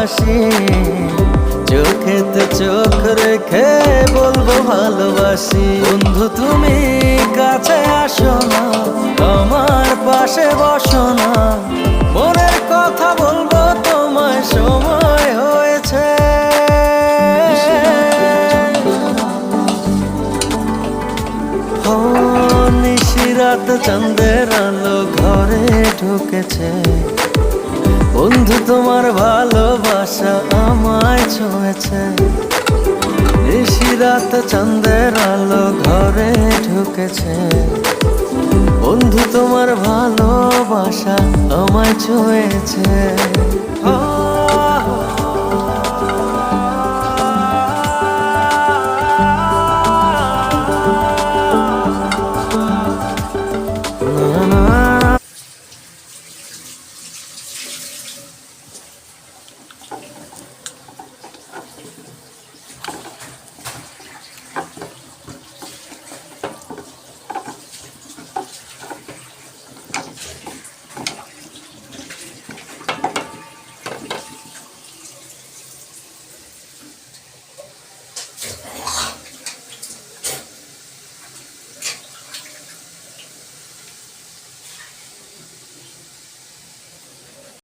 হাসি, চোখেতে চোখ রেখে বলবো ভালোবাসি। বন্ধু তুমি কাছে আসো না, আমার পাশে বসো না, মনের কথা বলবো তোমায়, সময় হয়েছে। ও নিশিরাত চাঁদের আলো ঘরে ঢুকেছে, বন্ধু তোমার ভালোবাসা আমায় ছুঁয়েছে। নিশিরাত চাঁদের আলো ঘরে ঢুকেছে, বন্ধু তোমার ভালোবাসা আমায় ছুঁয়েছে।